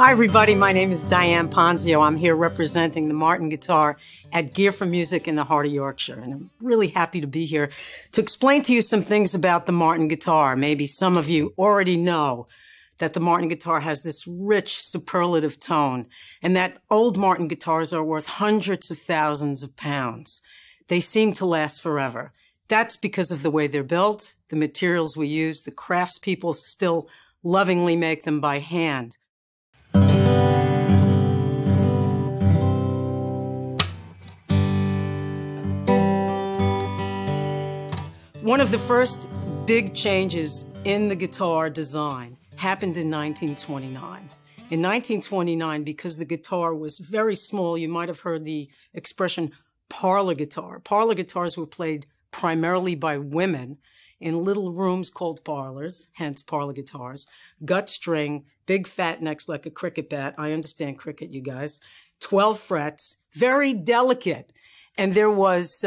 Hi everybody, my name is Diane Ponzio. I'm here representing the Martin guitar at Gear for Music in the heart of Yorkshire. And I'm really happy to be here to explain to you some things about the Martin guitar. Maybe some of you already know that the Martin guitar has this rich superlative tone and that old Martin guitars are worth hundreds of thousands of pounds. They seem to last forever. That's because of the way they're built, the materials we use, the craftspeople still lovingly make them by hand. One of the first big changes in the guitar design happened in 1929. In 1929, because the guitar was very small, you might have heard the expression parlor guitar. Parlor guitars were played primarily by women in little rooms called parlors, hence parlor guitars, gut string, big fat necks like a cricket bat. I understand cricket, you guys. 12 frets, very delicate. And there was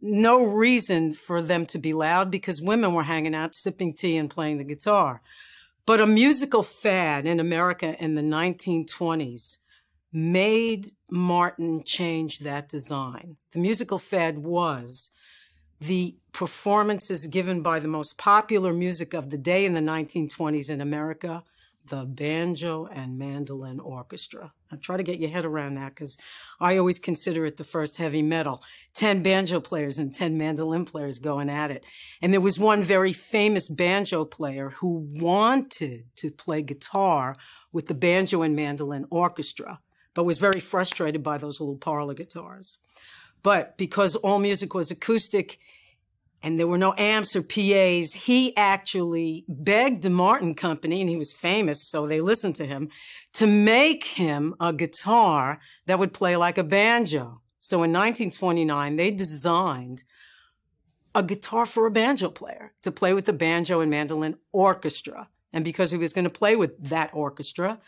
no reason for them to be loud because women were hanging out, sipping tea and playing the guitar. But a musical fad in America in the 1920s made Martin change that design. The musical fad was the performances given by the most popular music of the day in the 1920s in America, the banjo and mandolin orchestra. Now try to get your head around that because I always consider it the first heavy metal. 10 banjo players and 10 mandolin players going at it. And there was one very famous banjo player who wanted to play guitar with the banjo and mandolin orchestra, but was very frustrated by those little parlor guitars. But because all music was acoustic and there were no amps or PAs, he actually begged the Martin Company, and he was famous, so they listened to him, to make him a guitar that would play like a banjo. So in 1929, they designed a guitar for a banjo player to play with the banjo and mandolin orchestra. And because he was going to play with that orchestra,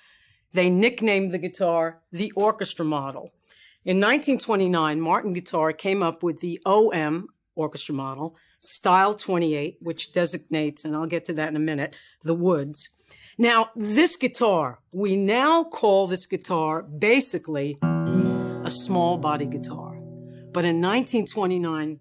they nicknamed the guitar the Orchestra model. In 1929, Martin Guitar came up with the OM orchestra model, Style 28, which designates, and I'll get to that in a minute, the woods. Now, this guitar, we now call this guitar basically a small body guitar. But in 1929,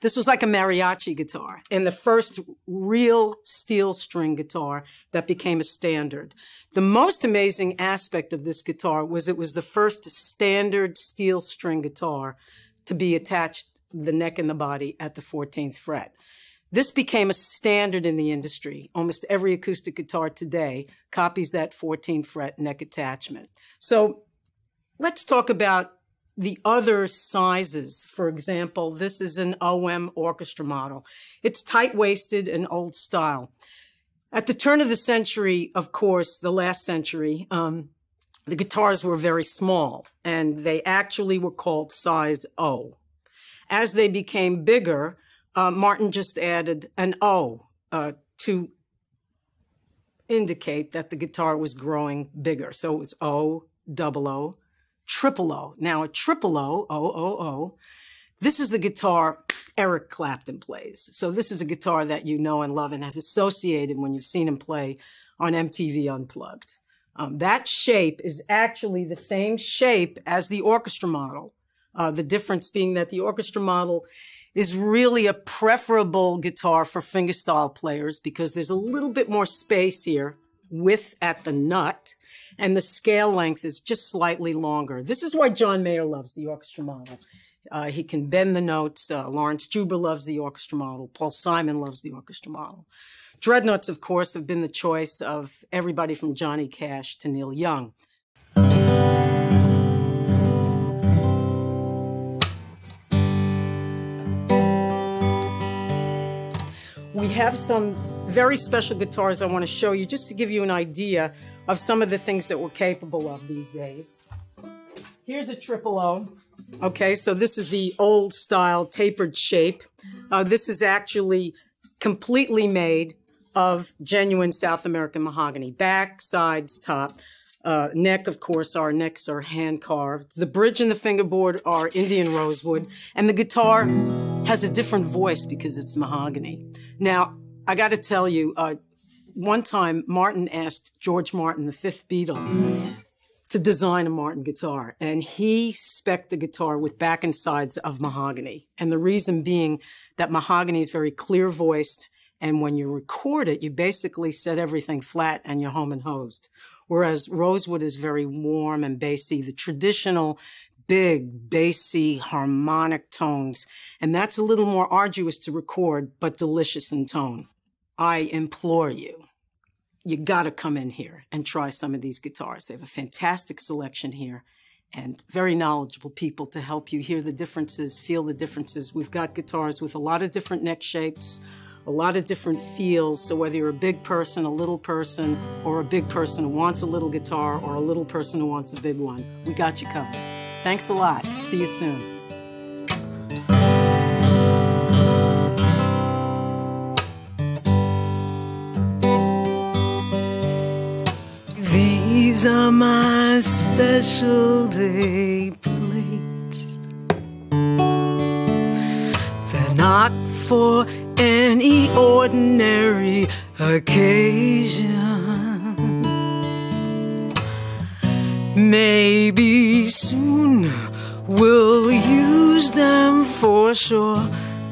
this was like a mariachi guitar and the first real steel string guitar that became a standard. The most amazing aspect of this guitar was it was the first standard steel string guitar to be attached the neck and the body at the 14th fret. This became a standard in the industry. Almost every acoustic guitar today copies that 14th fret neck attachment. So let's talk about the other sizes. For example, this is an OM orchestra model. It's tight-waisted and old style. At the turn of the century, of course, the last century, the guitars were very small, and they actually were called size O. As they became bigger, Martin just added an O to indicate that the guitar was growing bigger. So it was O, double O, triple O. Now a triple O, O, this is the guitar Eric Clapton plays. So this is a guitar that you know and love and have associated when you've seen him play on MTV Unplugged. That shape is actually the same shape as the orchestra model. The difference being that the orchestra model is really a preferable guitar for fingerstyle players because there's a little bit more space here, width at the nut, and the scale length is just slightly longer. This is why John Mayer loves the orchestra model. He can bend the notes. Lawrence Juber loves the orchestra model. Paul Simon loves the orchestra model. Dreadnoughts, of course, have been the choice of everybody from Johnny Cash to Neil Young. We have some very special guitars I want to show you just to give you an idea of some of the things that we're capable of these days. Here's a triple O. Okay, so this is the old style tapered shape. This is actually completely made of genuine South American mahogany. Back, sides, top. Neck, of course, our necks are hand carved. The bridge and the fingerboard are Indian rosewood. And the guitar has a different voice because it's mahogany. Now, I got to tell you, One time, Martin asked George Martin, the fifth Beatle, to design a Martin guitar. And he spec'd the guitar with back and sides of mahogany. And the reason being that mahogany is very clear-voiced, and when you record it, you basically set everything flat and you're home and hosed. Whereas rosewood is very warm and bassy, the traditional big, bassy, harmonic tones. And that's a little more arduous to record, but delicious in tone. I implore you, you gotta come in here and try some of these guitars. They have a fantastic selection here and very knowledgeable people to help you hear the differences, feel the differences. We've got guitars with a lot of different neck shapes, a lot of different feels. So whether you're a big person, a little person, or a big person who wants a little guitar, or a little person who wants a big one, we got you covered. Thanks a lot. See you soon. These are my special day plates. They're not for any ordinary occasion. Maybe soon we'll use them for sure,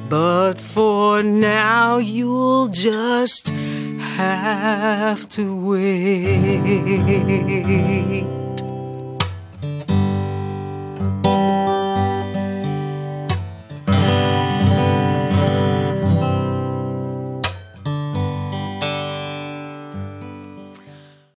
but for now you'll just have to wait.